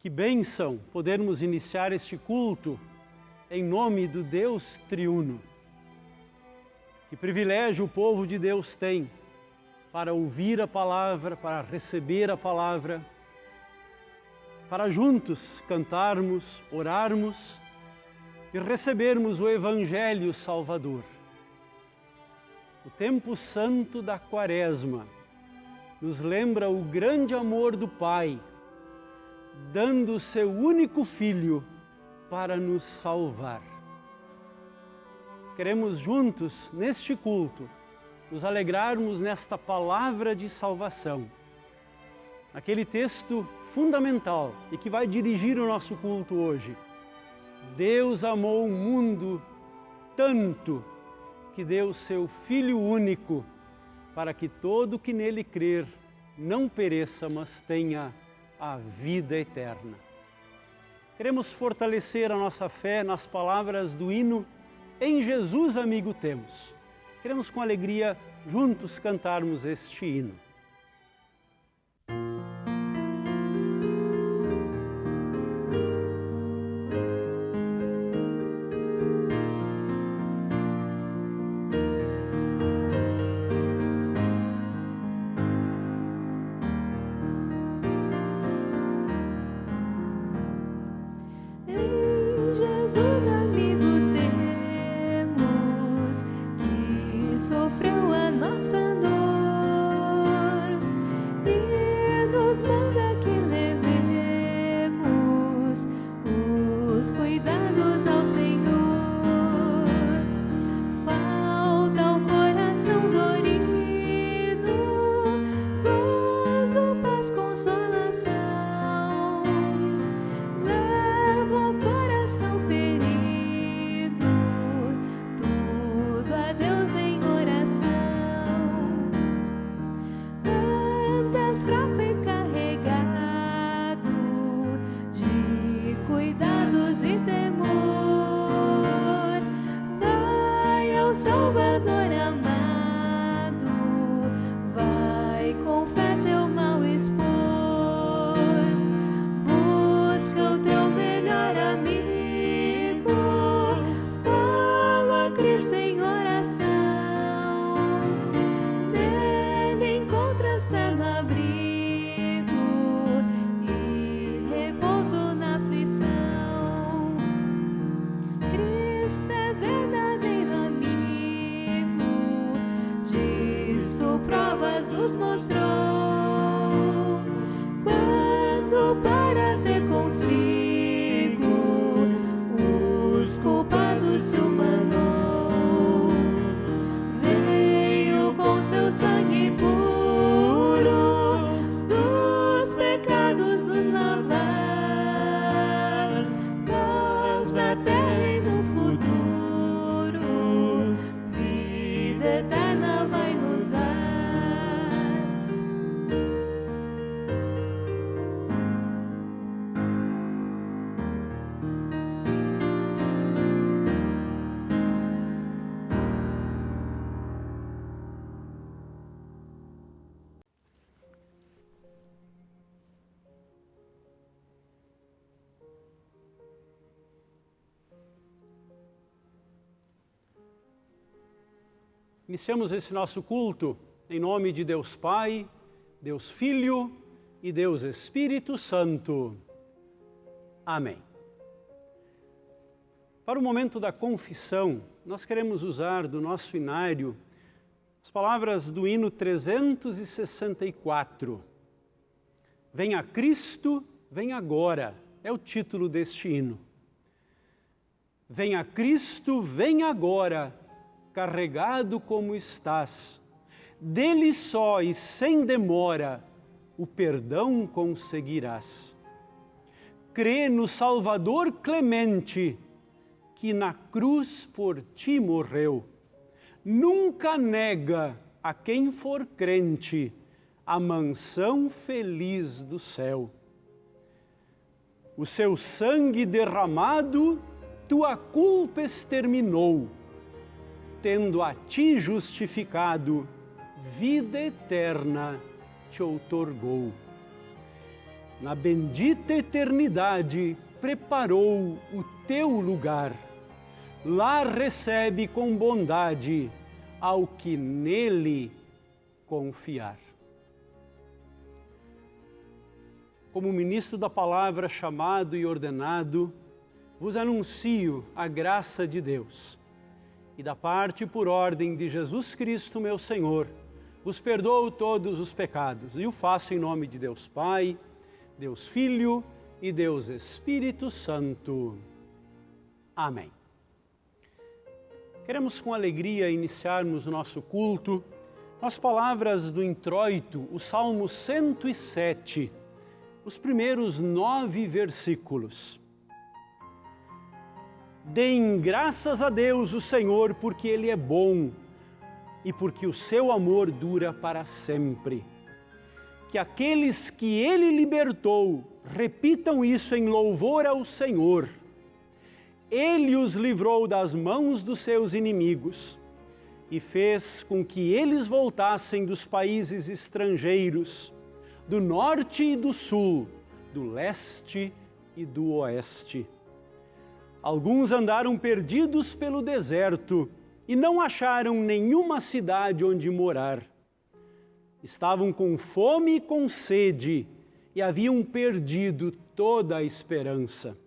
Que bênção podermos iniciar este culto em nome do Deus triuno. Que privilégio o povo de Deus tem para ouvir a palavra, para receber a palavra, para juntos cantarmos, orarmos e recebermos o Evangelho Salvador. O tempo santo da Quaresma nos lembra o grande amor do Pai, dando o seu único Filho para nos salvar. Queremos juntos, neste culto, nos alegrarmos nesta palavra de salvação, naquele texto fundamental e que vai dirigir o nosso culto hoje. Deus amou o mundo tanto que deu seu Filho único, para que todo que nele crer não pereça, mas tenha a vida eterna. Queremos fortalecer a nossa fé nas palavras do hino Em Jesus Amigo Temos. Queremos com alegria juntos cantarmos este hino. Jesus amigo temos, que sofreu a nossa dor e nos manda que levemos os cuidados ao Senhor. Falta o coração dorido, gozo, paz, consolação. Leva o coração ferido, tudo a Deus em oração. Andas fraco e carregado de cuidados e temor, vai ao Salvador amado, vai com fé teu mal expor. Busca o teu melhor amigo, fala a Cristo em oração. Nele encontras terno abrigo e repouso na aflição. Cristo é verdadeiro amigo, disto provas nos mostrou. Quando para ter consigo os culpados se humanou, veio com seu sangue puro dos pecados nos lavar, paz na terra e no futuro, vida eterna vai nos dar. Iniciamos esse nosso culto em nome de Deus Pai, Deus Filho e Deus Espírito Santo. Amém. Para o momento da confissão, nós queremos usar do nosso inário as palavras do hino 364. Venha Cristo, vem agora, é o título deste hino. Venha Cristo, vem agora, carregado como estás, dele só e sem demora, o perdão conseguirás. Crê no Salvador clemente, que na cruz por ti morreu. Nunca nega a quem for crente a mansão feliz do céu. O seu sangue derramado, tua culpa exterminou, tendo a ti justificado, vida eterna te outorgou. na bendita eternidade, preparou o teu lugar. Lá recebe com bondade ao que nele confiar. Como ministro da palavra chamado e ordenado, vos anuncio a graça de Deus. E da parte por ordem de Jesus Cristo, meu Senhor, vos perdoo todos os pecados e o faço em nome de Deus Pai, Deus Filho e Deus Espírito Santo. Amém. Queremos com alegria iniciarmos o nosso culto com as palavras do introito, o Salmo 107, os primeiros 9 versículos. Deem graças a Deus, o Senhor, porque Ele é bom e porque o seu amor dura para sempre. Que aqueles que Ele libertou repitam isso em louvor ao Senhor. Ele os livrou das mãos dos seus inimigos e fez com que eles voltassem dos países estrangeiros, do norte e do sul, do leste e do oeste. Alguns andaram perdidos pelo deserto e não acharam nenhuma cidade onde morar. Estavam com fome e com sede e haviam perdido toda a esperança.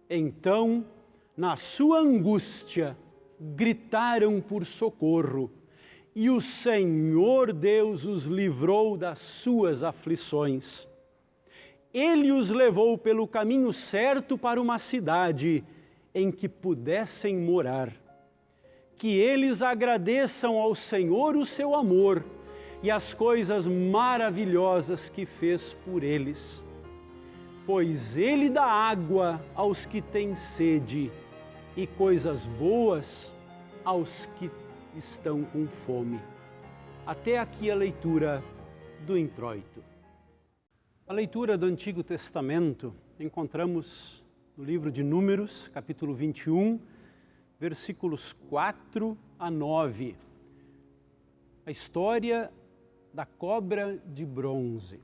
Então, na sua angústia, gritaram por socorro, e o Senhor Deus os livrou das suas aflições. Ele os levou pelo caminho certo para uma cidade em que pudessem morar. Que eles agradeçam ao Senhor o seu amor e as coisas maravilhosas que fez por eles. Pois Ele dá água aos que têm sede e coisas boas aos que estão com fome. Até aqui a leitura do introito. A leitura do Antigo Testamento encontramos no livro de Números, capítulo 21, versículos 4 a 9. A história da cobra de bronze.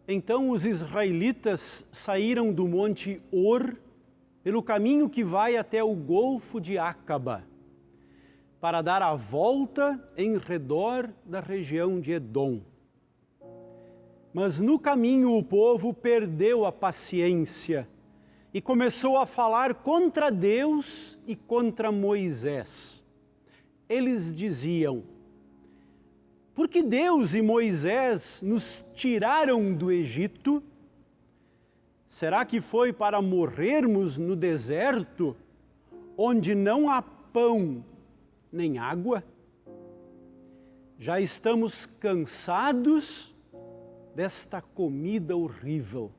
Então os israelitas saíram do monte Or pelo caminho que vai até o Golfo de Acaba, para dar a volta em redor da região de Edom. Mas no caminho o povo perdeu a paciência e começou a falar contra Deus e contra Moisés. Eles diziam: por que Deus e Moisés nos tiraram do Egito? Será que foi para morrermos no deserto, onde não há pão nem água? Já estamos cansados desta comida horrível.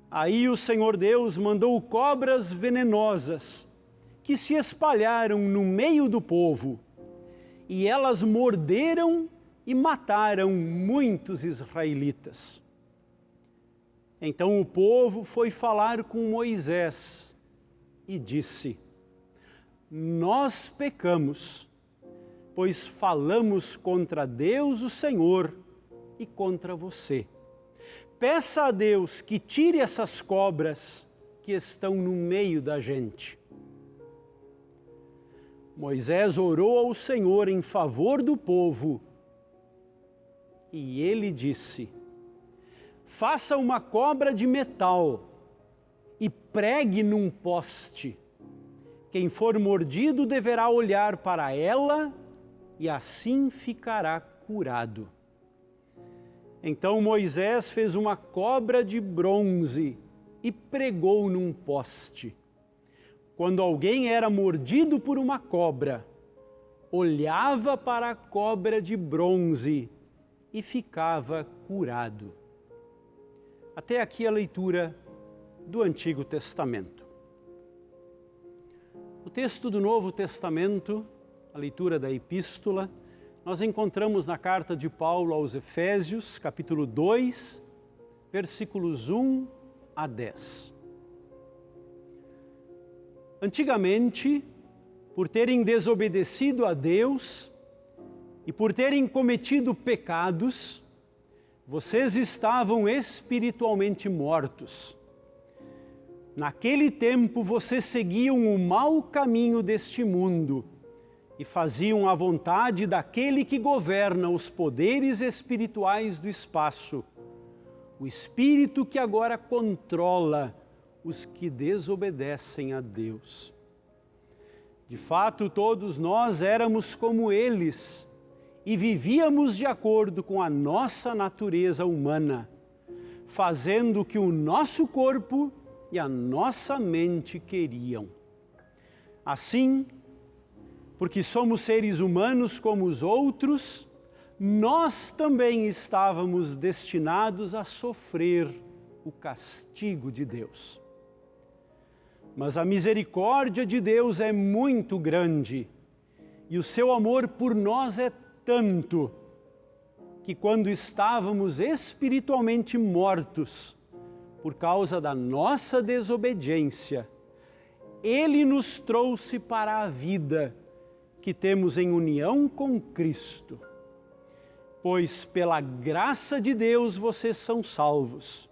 Aí o Senhor Deus mandou cobras venenosas que se espalharam no meio do povo, e elas morderam e mataram muitos israelitas. Então o povo foi falar com Moisés e disse: nós pecamos, pois falamos contra Deus o Senhor e contra você. Peça a Deus que tire essas cobras que estão no meio da gente. Moisés orou ao Senhor em favor do povo e ele disse: faça uma cobra de metal e pregue num poste. Quem for mordido deverá olhar para ela e assim ficará curado. Então Moisés fez uma cobra de bronze e pregou num poste. Quando alguém era mordido por uma cobra, olhava para a cobra de bronze e ficava curado. Até aqui a leitura do Antigo Testamento. O texto do Novo Testamento, a leitura da Epístola, nós encontramos na carta de Paulo aos Efésios, capítulo 2, versículos 1 a 10. Antigamente, por terem desobedecido a Deus, E por terem cometido pecados, vocês estavam espiritualmente mortos. Naquele tempo vocês seguiam o mau caminho deste mundo e faziam a vontade daquele que governa os poderes espirituais do espaço, o espírito que agora controla os que desobedecem a Deus. De fato, todos nós éramos como eles e vivíamos de acordo com a nossa natureza humana, fazendo o que o nosso corpo e a nossa mente queriam. Assim, porque somos seres humanos como os outros, nós também estávamos destinados a sofrer o castigo de Deus. Mas a misericórdia de Deus é muito grande e o seu amor por nós é tanto que quando estávamos espiritualmente mortos por causa da nossa desobediência, Ele nos trouxe para a vida que temos em união com Cristo. Pois pela graça de Deus vocês são salvos.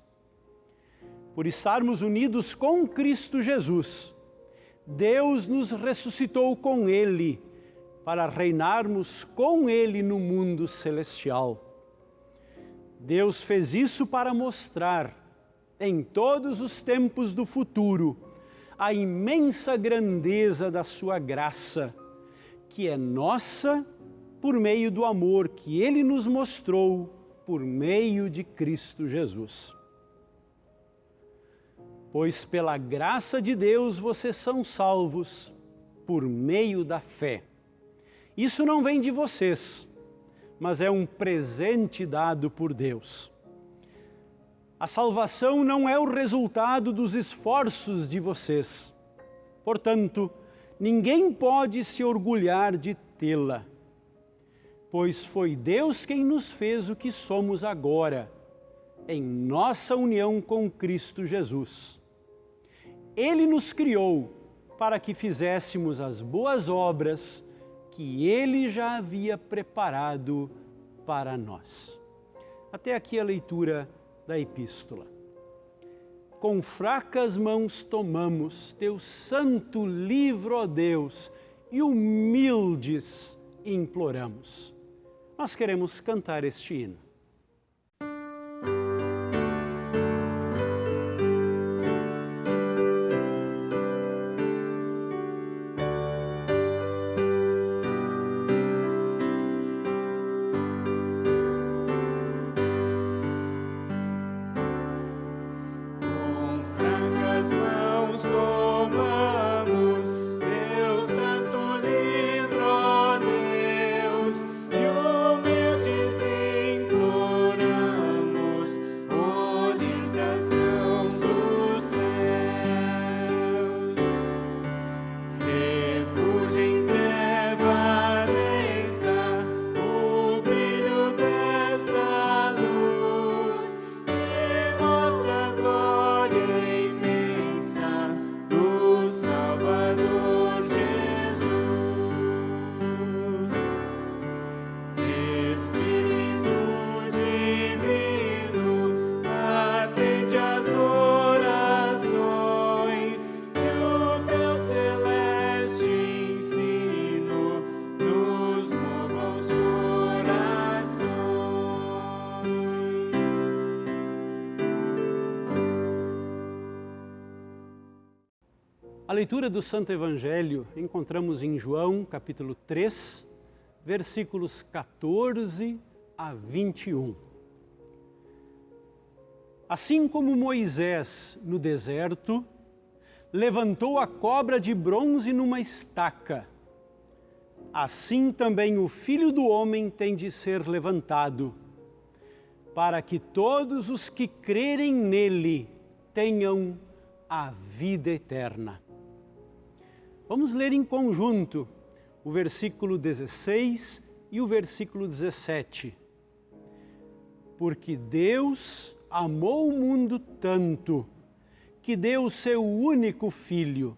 Por estarmos unidos com Cristo Jesus, Deus nos ressuscitou com Ele, para reinarmos com Ele no mundo celestial. Deus fez isso para mostrar, em todos os tempos do futuro, a imensa grandeza da sua graça, que é nossa por meio do amor que Ele nos mostrou por meio de Cristo Jesus. Pois pela graça de Deus vocês são salvos por meio da fé. Isso não vem de vocês, mas é um presente dado por Deus. A salvação não é o resultado dos esforços de vocês. Portanto, ninguém pode se orgulhar de tê-la, pois foi Deus quem nos fez o que somos agora, em nossa união com Cristo Jesus. Ele nos criou para que fizéssemos as boas obras que Ele já havia preparado para nós. Até aqui a leitura da epístola. Com fracas mãos tomamos teu santo livro, ó Deus, e humildes imploramos. Nós queremos cantar este hino. A leitura do Santo Evangelho encontramos em João, capítulo 3, versículos 14 a 21. Assim como Moisés, no deserto, levantou a cobra de bronze numa estaca, assim também o Filho do Homem tem de ser levantado, para que todos os que crerem nele tenham a vida eterna. Vamos ler em conjunto o versículo 16 e o versículo 17. Porque Deus amou o mundo tanto, que deu o seu único Filho,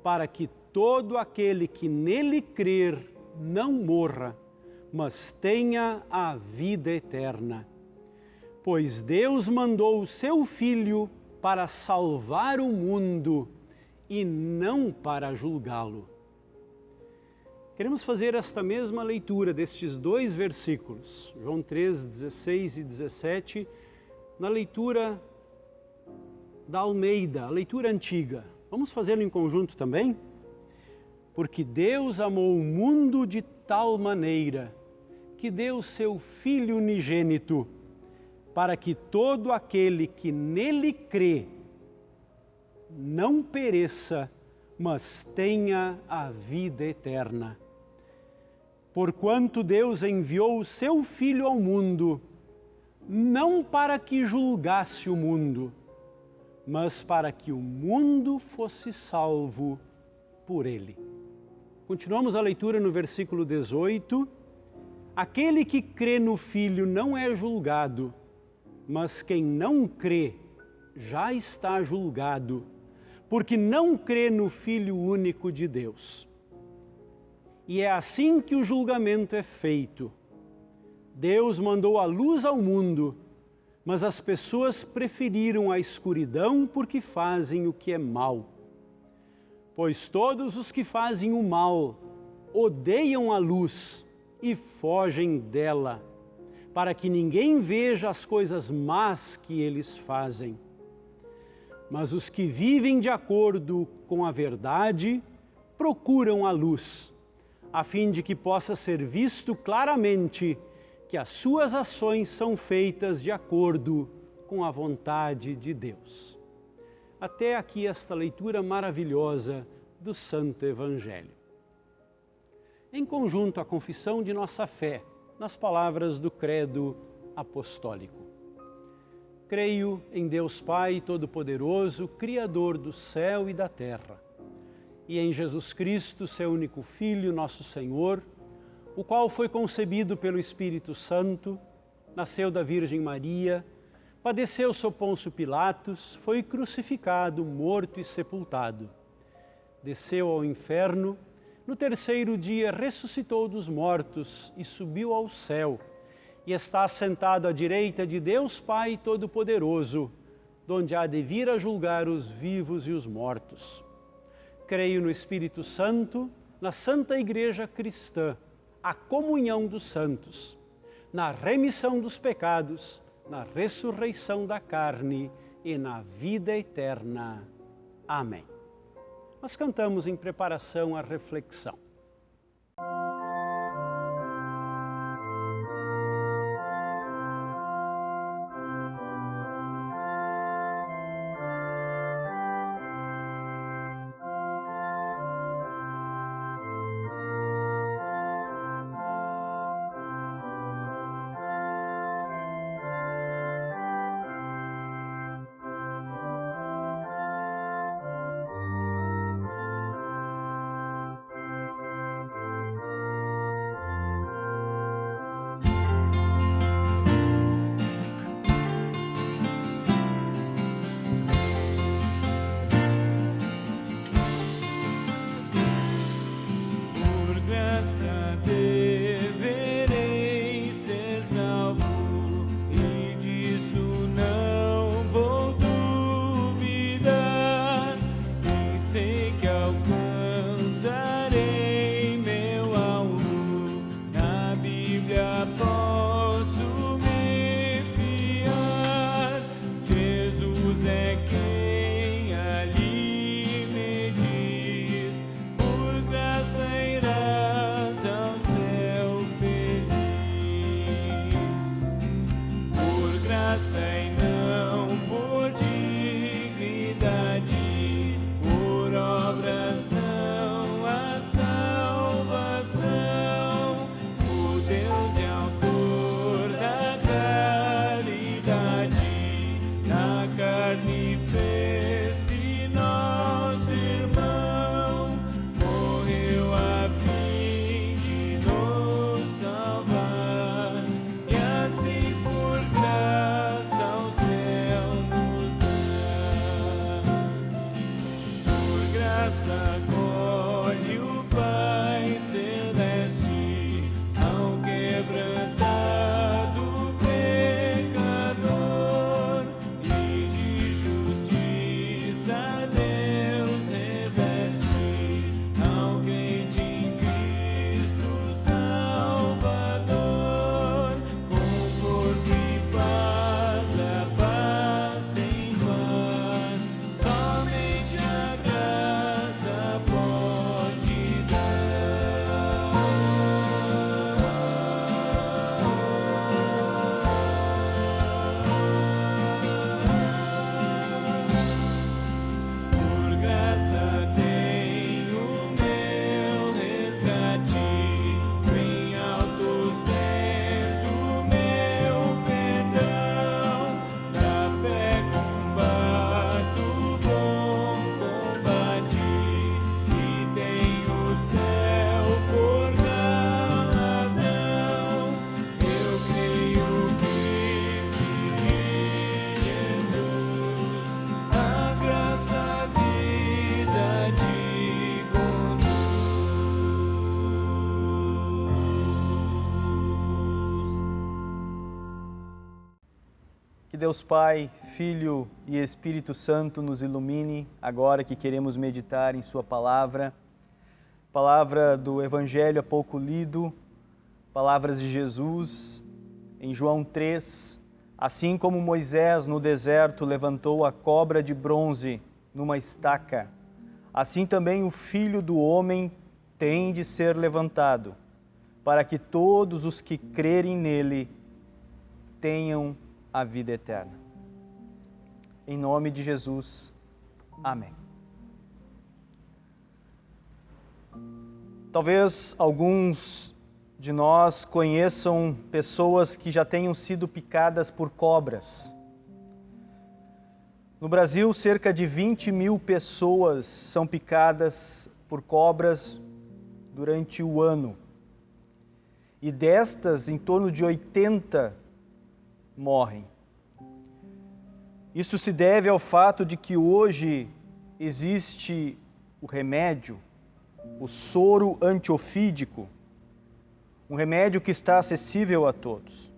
para que todo aquele que nele crer não morra, mas tenha a vida eterna. Pois Deus mandou o seu Filho para salvar o mundo e não para julgá-lo. Queremos fazer esta mesma leitura destes dois versículos, João 3, 16 e 17, na leitura da Almeida, a leitura antiga. Vamos fazê-lo em conjunto também? Porque Deus amou o mundo de tal maneira que deu seu Filho unigênito, para que todo aquele que nele crê não pereça, mas tenha a vida eterna. Porquanto Deus enviou o seu Filho ao mundo, não para que julgasse o mundo, mas para que o mundo fosse salvo por ele. Continuamos a leitura no versículo 18. Aquele que crê no Filho não é julgado, mas quem não crê já está julgado, porque não crê no Filho único de Deus. E é assim que o julgamento é feito. Deus mandou a luz ao mundo, mas as pessoas preferiram a escuridão porque fazem o que é mal. Pois todos os que fazem o mal odeiam a luz e fogem dela, para que ninguém veja as coisas más que eles fazem. Mas os que vivem de acordo com a verdade procuram a luz, a fim de que possa ser visto claramente que as suas ações são feitas de acordo com a vontade de Deus. Até aqui esta leitura maravilhosa do Santo Evangelho. Em conjunto, a confissão de nossa fé, nas palavras do Credo Apostólico. Creio em Deus Pai Todo-Poderoso, Criador do céu e da terra, e em Jesus Cristo, seu único Filho, nosso Senhor, o qual foi concebido pelo Espírito Santo, nasceu da Virgem Maria, padeceu sob Pôncio Pilatos, foi crucificado, morto e sepultado. Desceu ao inferno, no terceiro dia ressuscitou dos mortos e subiu ao céu, e está assentado à direita de Deus Pai Todo-Poderoso, donde há de vir a julgar os vivos e os mortos. Creio no Espírito Santo, na Santa Igreja Cristã, a comunhão dos santos, na remissão dos pecados, na ressurreição da carne e na vida eterna. Amém. Nós cantamos em preparação à reflexão. Que Deus Pai, Filho e Espírito Santo nos ilumine agora que queremos meditar em Sua palavra. Palavra do Evangelho há pouco lido, palavras de Jesus em João 3. Assim como Moisés no deserto levantou a cobra de bronze numa estaca, assim também o Filho do Homem tem de ser levantado, para que todos os que crerem nele tenham a vida eterna. Em nome de Jesus. Amém. Talvez alguns de nós conheçam pessoas que já tenham sido picadas por cobras. No Brasil, cerca de 20 mil pessoas são picadas por cobras durante o ano. E destas, em torno de 80 morrem. Isso se deve ao fato de que hoje existe o remédio, o soro antiofídico, um remédio que está acessível a todos.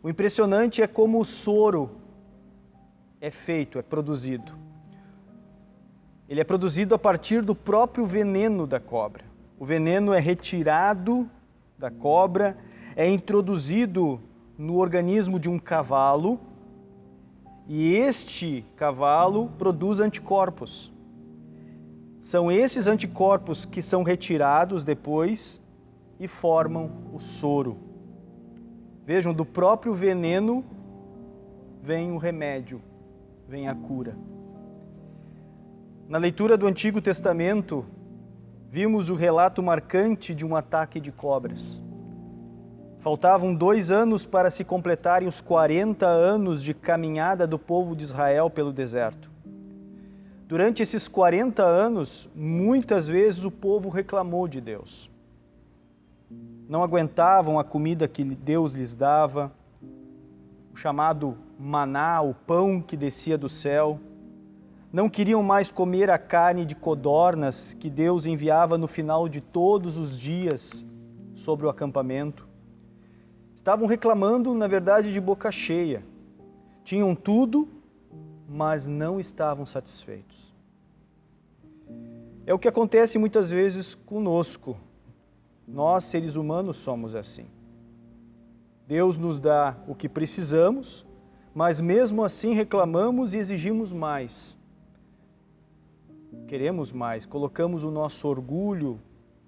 O impressionante é como o soro é feito, é produzido. Ele é produzido a partir do próprio veneno da cobra. O veneno é retirado da cobra, é introduzido no organismo de um cavalo e este cavalo produz anticorpos. São esses anticorpos que são retirados depois e formam o soro. Vejam, do próprio veneno vem o remédio, vem a cura. Na leitura do Antigo Testamento, vimos o relato marcante de um ataque de cobras. Faltavam 2 anos para se completarem os 40 anos de caminhada do povo de Israel pelo deserto. Durante esses 40 anos, muitas vezes o povo reclamou de Deus. Não aguentavam a comida que Deus lhes dava, o chamado maná, o pão que descia do céu. Não queriam mais comer a carne de codornas que Deus enviava no final de todos os dias sobre o acampamento. Estavam reclamando, na verdade, de boca cheia. Tinham tudo, mas não estavam satisfeitos. É o que acontece muitas vezes conosco. Nós, seres humanos, somos assim. Deus nos dá o que precisamos, mas mesmo assim reclamamos e exigimos mais. Queremos mais, colocamos o nosso orgulho,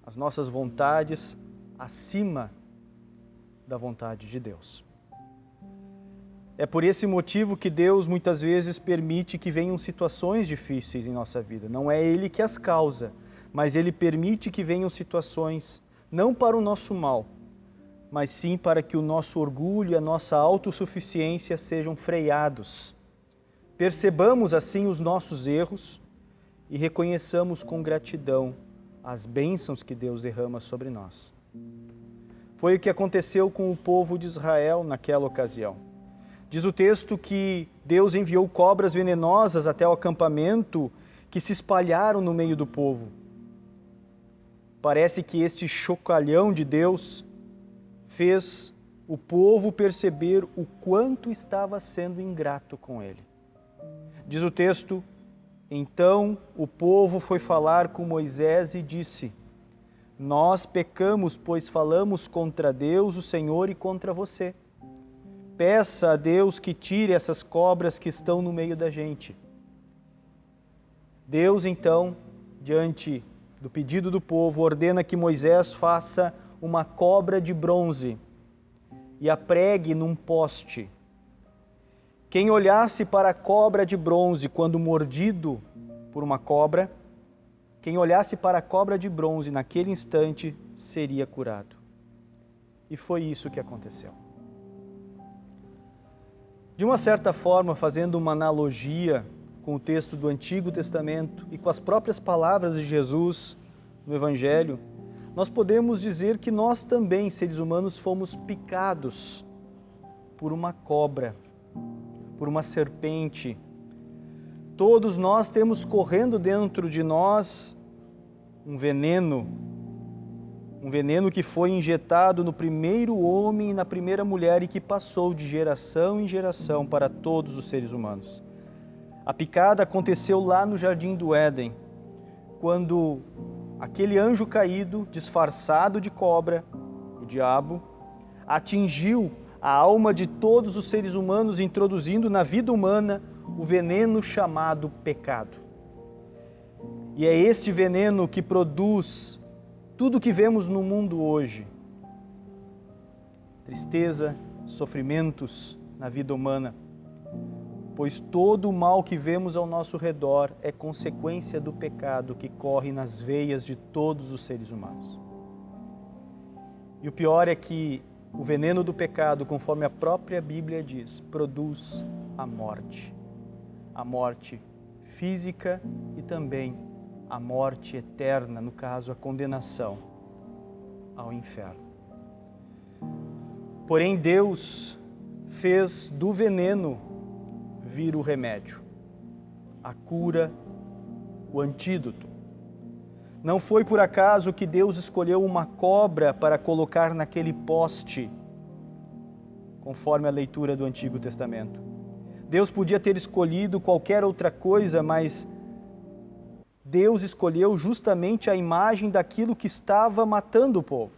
as nossas vontades acima da vontade de Deus. É por esse motivo que Deus muitas vezes permite que venham situações difíceis em nossa vida. Não é Ele que as causa, mas Ele permite que venham situações, não para o nosso mal, mas sim para que o nosso orgulho e a nossa autossuficiência sejam freados. Percebamos assim os nossos erros e reconheçamos com gratidão as bênçãos que Deus derrama sobre nós. Foi o que aconteceu com o povo de Israel naquela ocasião. Diz o texto que Deus enviou cobras venenosas até o acampamento que se espalharam no meio do povo. Parece que este chocalhão de Deus fez o povo perceber o quanto estava sendo ingrato com ele. Diz o texto: então o povo foi falar com Moisés e disse: nós pecamos, pois falamos contra Deus, o Senhor, e contra você. Peça a Deus que tire essas cobras que estão no meio da gente. Deus, então, diante do pedido do povo, ordena que Moisés faça uma cobra de bronze e a pregue num poste. Quem olhasse para a cobra de bronze quando mordido por uma cobra, quem olhasse para a cobra de bronze naquele instante seria curado. E foi isso que aconteceu. De uma certa forma, fazendo uma analogia com o texto do Antigo Testamento e com as próprias palavras de Jesus no Evangelho, nós podemos dizer que nós também, seres humanos, fomos picados por uma cobra, por uma serpente. Todos nós temos correndo dentro de nós um veneno Um veneno que foi injetado no primeiro homem e na primeira mulher e que passou de geração em geração para todos os seres humanos. A picada aconteceu lá no Jardim do Éden, quando aquele anjo caído, disfarçado de cobra, o diabo, atingiu a alma de todos os seres humanos, introduzindo na vida humana o veneno chamado pecado. E é este veneno que produz tudo o que vemos no mundo hoje. Tristeza, sofrimentos na vida humana, pois todo o mal que vemos ao nosso redor é consequência do pecado que corre nas veias de todos os seres humanos. E o pior é que o veneno do pecado, conforme a própria Bíblia diz, produz a morte física e também a morte eterna, no caso, a condenação ao inferno. Porém, Deus fez do veneno vir o remédio, a cura, o antídoto. Não foi por acaso que Deus escolheu uma cobra para colocar naquele poste, conforme a leitura do Antigo Testamento. Deus podia ter escolhido qualquer outra coisa, mas Deus escolheu justamente a imagem daquilo que estava matando o povo.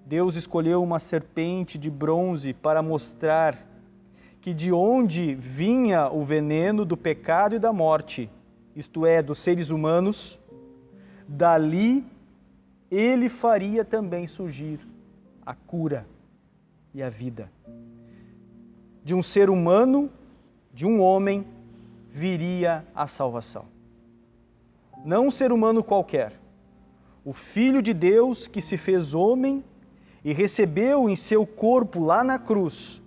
Deus escolheu uma serpente de bronze para mostrar que de onde vinha o veneno do pecado e da morte, isto é, dos seres humanos, dali ele faria também surgir a cura e a vida. De um ser humano, de um homem, viria a salvação. Não um ser humano qualquer, o Filho de Deus que se fez homem e recebeu em seu corpo lá na cruz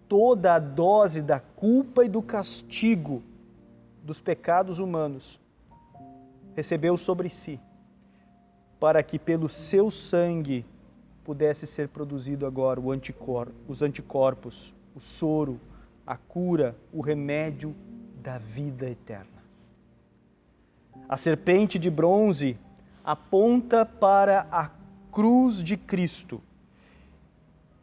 toda a dose da culpa e do castigo dos pecados humanos, recebeu sobre si, para que pelo seu sangue pudesse ser produzido agora os anticorpos, o soro, a cura, o remédio da vida eterna. A serpente de bronze aponta para a cruz de Cristo.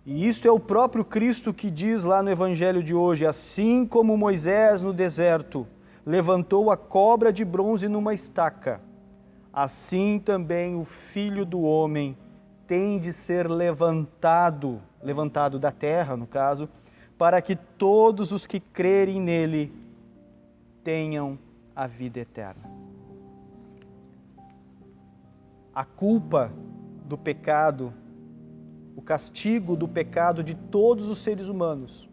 E isto é o próprio Cristo que diz lá no Evangelho de hoje: assim como Moisés no deserto levantou a cobra de bronze numa estaca, assim também o Filho do Homem tem de ser levantado da terra, no caso, para que todos os que crerem nele tenham a vida eterna. A culpa do pecado, o castigo do pecado de todos os seres humanos,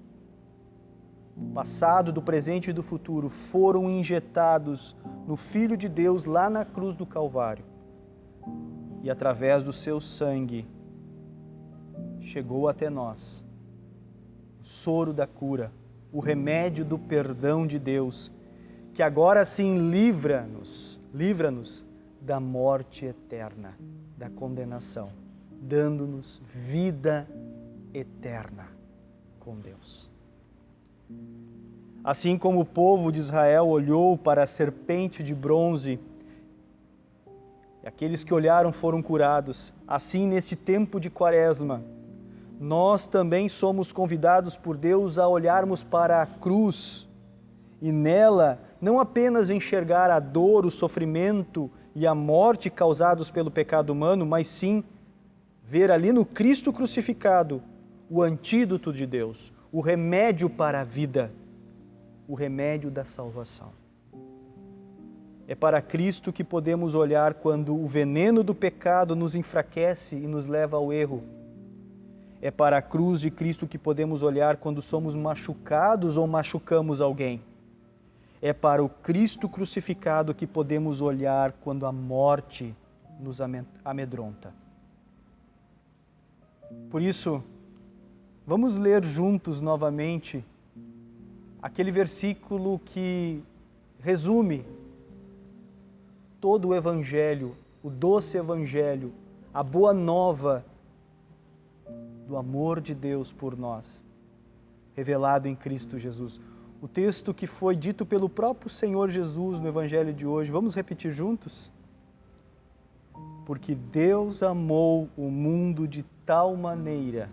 passado, do presente e do futuro, foram injetados no Filho de Deus lá na cruz do Calvário. E através do seu sangue chegou até nós o soro da cura, o remédio do perdão de Deus, que agora sim livra-nos da morte eterna, da condenação, dando-nos vida eterna com Deus. Assim como o povo de Israel olhou para a serpente de bronze, e aqueles que olharam foram curados, assim neste tempo de Quaresma, nós também somos convidados por Deus a olharmos para a cruz e nela não apenas enxergar a dor, o sofrimento e a morte causados pelo pecado humano, mas sim ver ali no Cristo crucificado o antídoto de Deus, o remédio para a vida, o remédio da salvação. É para Cristo que podemos olhar quando o veneno do pecado nos enfraquece e nos leva ao erro. É para a cruz de Cristo que podemos olhar quando somos machucados ou machucamos alguém. É para o Cristo crucificado que podemos olhar quando a morte nos amedronta. Por isso, vamos ler juntos novamente aquele versículo que resume todo o Evangelho, o doce Evangelho, a boa nova do amor de Deus por nós, revelado em Cristo Jesus. O texto que foi dito pelo próprio Senhor Jesus no Evangelho de hoje. Vamos repetir juntos? Porque Deus amou o mundo de tal maneira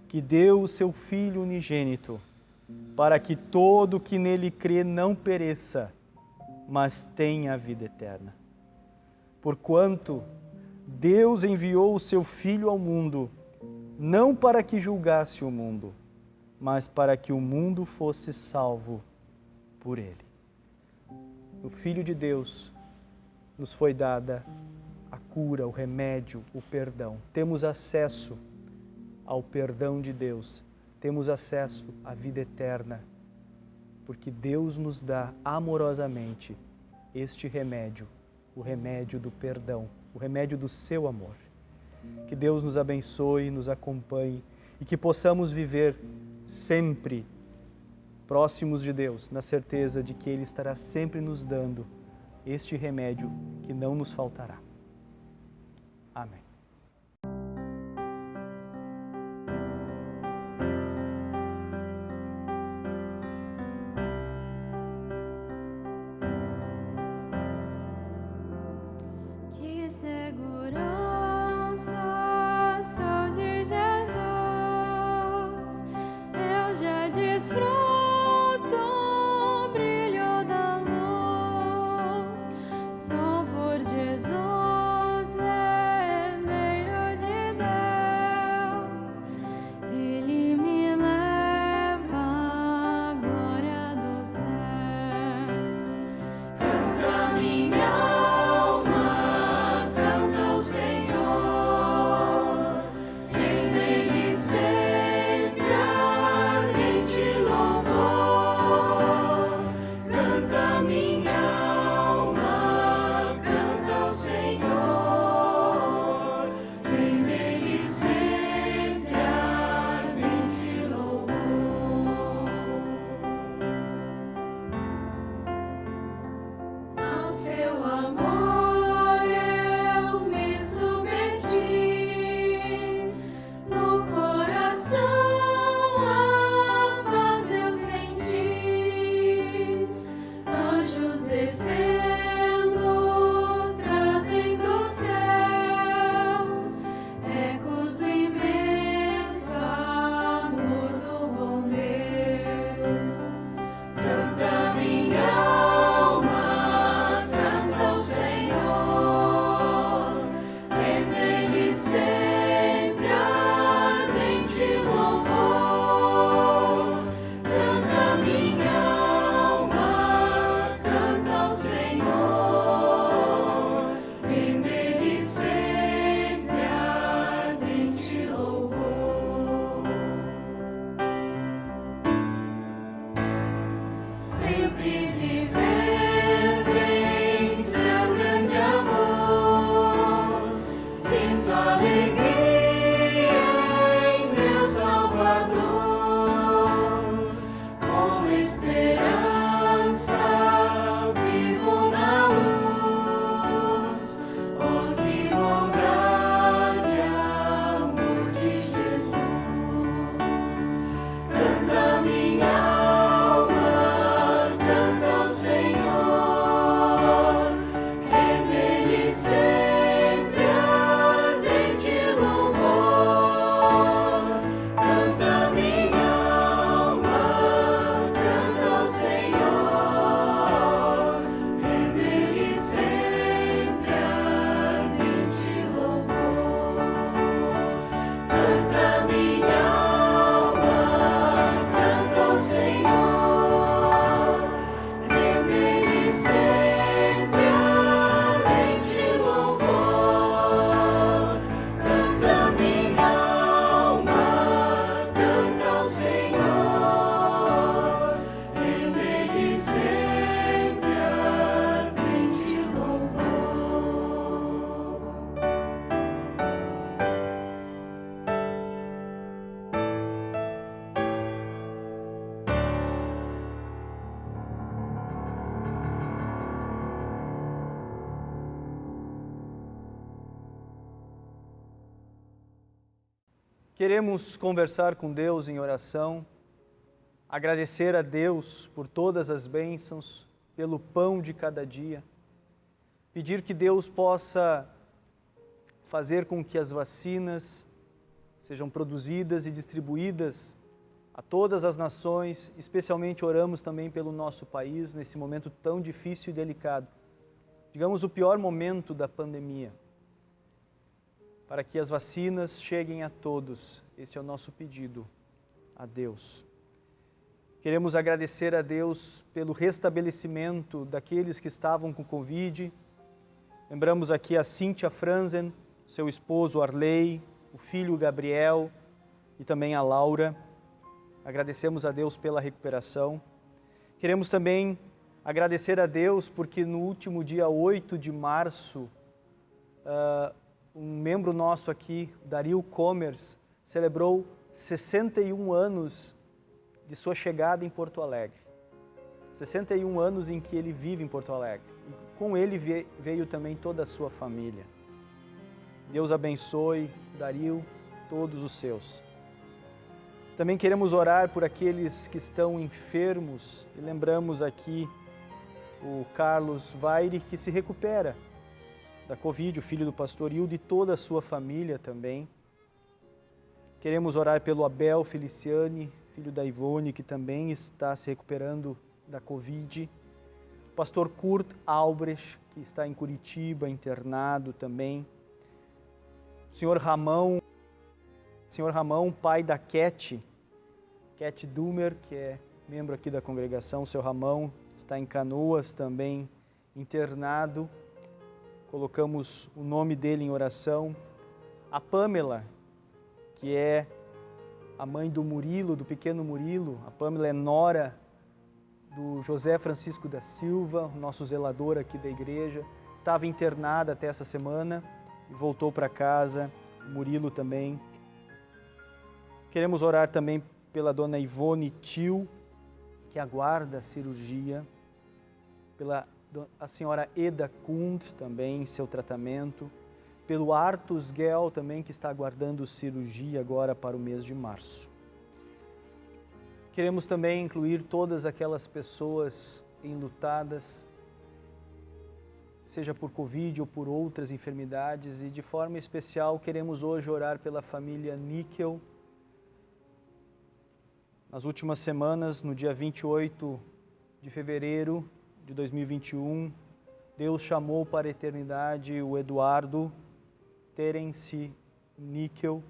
que deu o seu Filho unigênito, para que todo que nele crê não pereça, mas tenha a vida eterna. Porquanto Deus enviou o seu Filho ao mundo, não para que julgasse o mundo, mas para que o mundo fosse salvo por ele. No Filho de Deus nos foi dada a cura, o remédio, o perdão. Temos acesso ao perdão de Deus, temos acesso à vida eterna, porque Deus nos dá amorosamente este remédio, o remédio do perdão, o remédio do seu amor. Que Deus nos abençoe, nos acompanhe e que possamos viver sempre próximos de Deus, na certeza de que Ele estará sempre nos dando este remédio que não nos faltará. Amém. Que segurança sou de Jesus, eu já desfruto o brilho da luz. Sou por Jesus herdeiro de Deus, Ele me leva à glória dos céus. Canta minha seu amor eu me submeti, no coração a paz eu senti, anjos descendo, trazendo céus, ecos imensos, amor do bom Deus. Canta minha sempre viver em seu grande amor, sinto alegria em meu Salvador, com esperança vivo na luz, oh que bondade, amor de Jesus. Canta minha Queremos conversar com Deus em oração, agradecer a Deus por todas as bênçãos, pelo pão de cada dia, pedir que Deus possa fazer com que as vacinas sejam produzidas e distribuídas a todas as nações. Especialmente oramos também pelo nosso país, nesse momento tão difícil e delicado. Digamos, o pior momento da pandemia. Para que as vacinas cheguem a todos. Este é o nosso pedido a Deus. Queremos agradecer a Deus pelo restabelecimento daqueles que estavam com Covid. Lembramos aqui a Cíntia Franzen, seu esposo Arley, o filho Gabriel e também a Laura. Agradecemos a Deus pela recuperação. Queremos também agradecer a Deus porque no último dia 8 de março, um membro nosso aqui, Dario Comers, celebrou 61 anos de sua chegada em Porto Alegre. 61 anos em que ele vive em Porto Alegre. E com ele veio também toda a sua família. Deus abençoe Dario, todos os seus. Também queremos orar por aqueles que estão enfermos. E lembramos aqui o Carlos Vaire, que se recupera da Covid, o filho do pastor Hildo e toda a sua família também. Queremos orar pelo Abel Feliciani, filho da Ivone, que também está se recuperando da Covid. O pastor Kurt Albrecht, que está em Curitiba, internado também. O senhor Ramão, pai da Cat Dumer, que é membro aqui da congregação. O seu Ramão está em Canoas também, internado. Colocamos o nome dele em oração. A Pamela, que é a mãe do Murilo, do pequeno Murilo. A Pamela é nora do José Francisco da Silva, nosso zelador aqui da igreja. Estava internada até essa semana e voltou para casa. O Murilo também. Queremos orar também pela dona Ivone Tio, que aguarda a cirurgia. Pela a senhora Eda Kund também, em seu tratamento. Pelo Artus Gell também, que está aguardando cirurgia agora para o mês de março. Queremos também incluir todas aquelas pessoas enlutadas, seja por Covid ou por outras enfermidades, e de forma especial queremos hoje orar pela família Níquel. Nas últimas semanas, no dia 28 de fevereiro de 2021, Deus chamou para a eternidade o Eduardo Terence Níquel,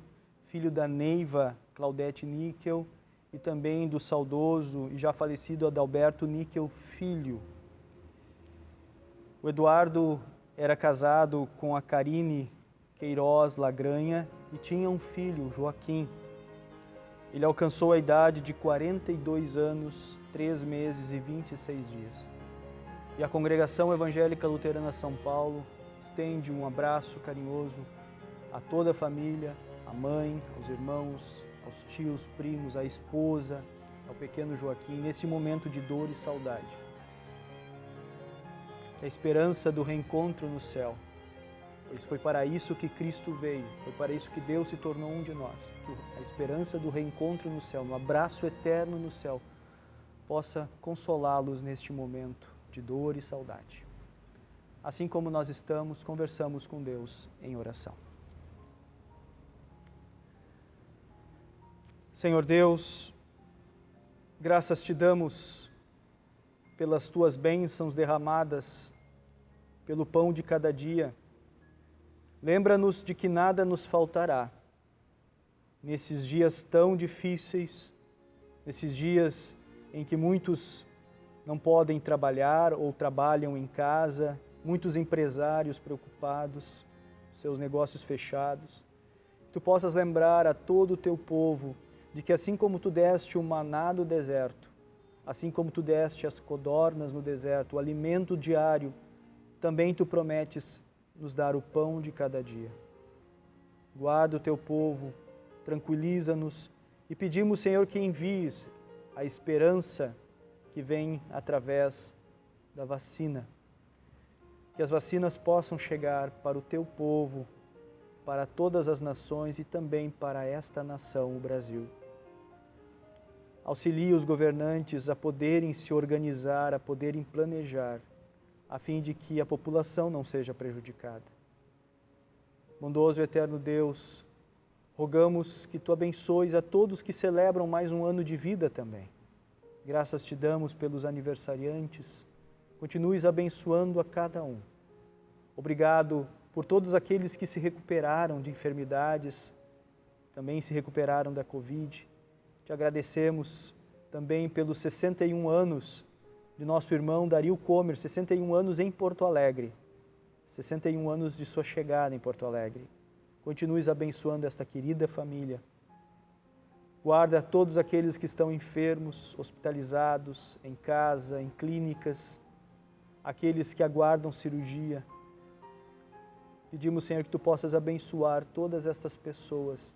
filho da Neiva Claudete Níquel, e também do saudoso e já falecido Adalberto Níquel, filho. O Eduardo era casado com a Karine Queiroz Lagranha e tinha um filho, Joaquim. Ele alcançou a idade de 42 anos, 3 meses e 26 dias. E a Congregação Evangélica Luterana São Paulo estende um abraço carinhoso a toda a família, à mãe, aos irmãos, aos tios, primos, à esposa, ao pequeno Joaquim, nesse momento de dor e saudade. Que a esperança do reencontro no céu, pois foi para isso que Cristo veio, foi para isso que Deus se tornou um de nós, que a esperança do reencontro no céu, no abraço eterno no céu, possa consolá-los neste momento de dor e saudade. Assim como nós estamos, conversamos com Deus em oração. Senhor Deus, graças te damos pelas tuas bênçãos derramadas, pelo pão de cada dia. Lembra-nos de que nada nos faltará nesses dias tão difíceis, nesses dias em que muitos não podem trabalhar ou trabalham em casa, muitos empresários preocupados, seus negócios fechados. Tu possas lembrar a todo o teu povo de que assim como tu deste o maná no deserto, assim como tu deste as codornas no deserto, o alimento diário, também tu prometes nos dar o pão de cada dia. Guarda o teu povo, tranquiliza-nos e pedimos, Senhor, que envies a esperança que vem através da vacina. Que as vacinas possam chegar para o teu povo, para todas as nações e também para esta nação, o Brasil. Auxilia os governantes a poderem se organizar, a poderem planejar, a fim de que a população não seja prejudicada. Bondoso e eterno Deus, rogamos que Tu abençoes a todos que celebram mais um ano de vida também. Graças te damos pelos aniversariantes, continues abençoando a cada um. Obrigado por todos aqueles que se recuperaram de enfermidades, também se recuperaram da Covid. Te agradecemos também pelos 61 anos de nosso irmão Dario Comer, 61 anos em Porto Alegre, 61 anos de sua chegada em Porto Alegre. Continues abençoando esta querida família. Guarda todos aqueles que estão enfermos, hospitalizados, em casa, em clínicas, aqueles que aguardam cirurgia. Pedimos, Senhor, que Tu possas abençoar todas estas pessoas,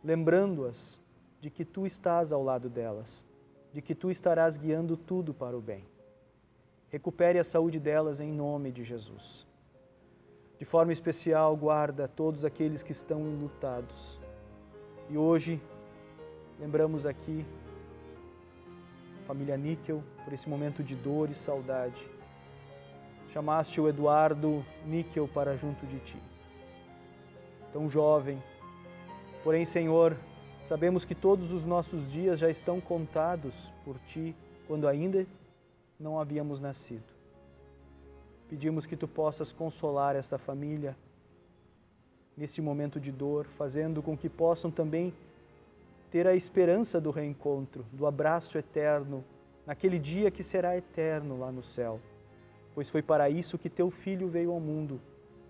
lembrando-as de que Tu estás ao lado delas, de que Tu estarás guiando tudo para o bem. Recupere a saúde delas em nome de Jesus. De forma especial, guarda todos aqueles que estão enlutados. E hoje, lembramos aqui a família Níquel, por esse momento de dor e saudade. Chamaste o Eduardo Níquel para junto de Ti. Tão jovem, porém, Senhor, sabemos que todos os nossos dias já estão contados por Ti, quando ainda não havíamos nascido. Pedimos que Tu possas consolar esta família neste momento de dor, fazendo com que possam também ter a esperança do reencontro, do abraço eterno, naquele dia que será eterno lá no céu. Pois foi para isso que Teu Filho veio ao mundo,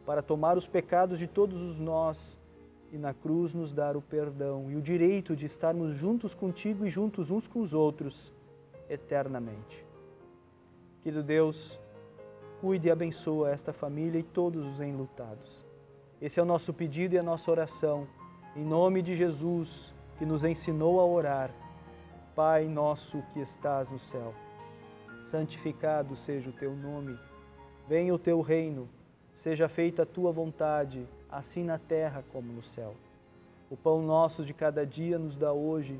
para tomar os pecados de todos os nós e na cruz nos dar o perdão e o direito de estarmos juntos contigo e juntos uns com os outros eternamente. Querido Deus, cuide e abençoa esta família e todos os enlutados. Esse é o nosso pedido e a nossa oração, em nome de Jesus, que nos ensinou a orar. Pai nosso que estás no céu, santificado seja o Teu nome. Venha o Teu reino, seja feita a Tua vontade, assim na terra como no céu. O pão nosso de cada dia nos dá hoje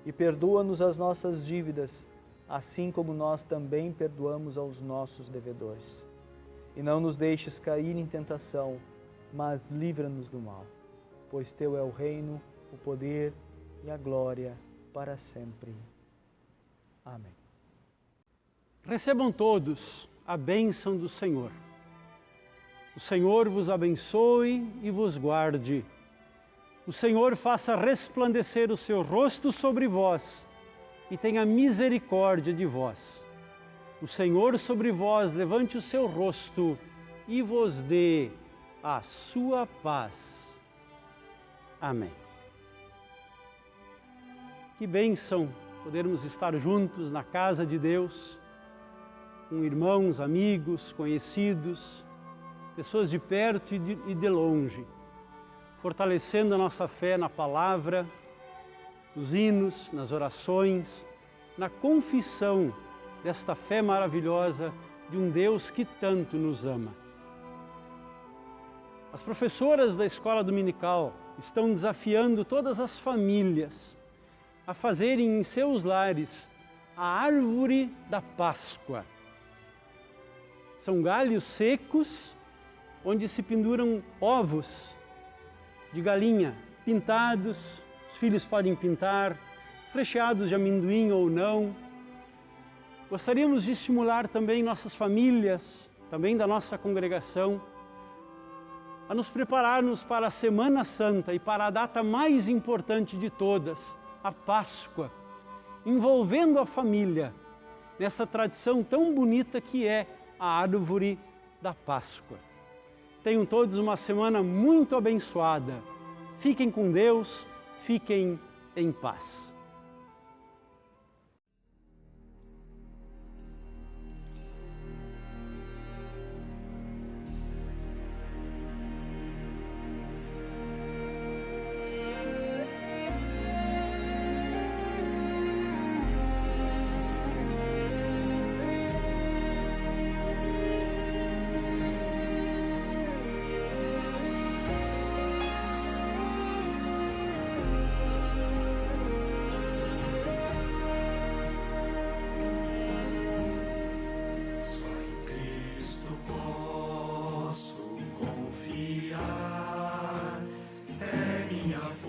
e perdoa-nos as nossas dívidas, assim como nós também perdoamos aos nossos devedores. E não nos deixes cair em tentação, mas livra-nos do mal, pois Teu é o reino, o poder e a glória para sempre. Amém. Recebam todos a bênção do Senhor. O Senhor vos abençoe e vos guarde. O Senhor faça resplandecer o seu rosto sobre vós e tenha misericórdia de vós. O Senhor sobre vós levante o seu rosto e vos dê a sua paz. Amém. Que bênção podermos estar juntos na casa de Deus, com irmãos, amigos, conhecidos, pessoas de perto e de longe, fortalecendo a nossa fé na palavra, nos hinos, nas orações, na confissão desta fé maravilhosa de um Deus que tanto nos ama. As professoras da escola dominical estão desafiando todas as famílias a fazerem em seus lares a árvore da Páscoa. São galhos secos onde se penduram ovos de galinha pintados, os filhos podem pintar, recheados de amendoim ou não. Gostaríamos de estimular também nossas famílias, também da nossa congregação, a nos prepararmos para a Semana Santa e para a data mais importante de todas, a Páscoa, envolvendo a família nessa tradição tão bonita que é a árvore da Páscoa. Tenham todos uma semana muito abençoada. Fiquem com Deus, fiquem em paz. minha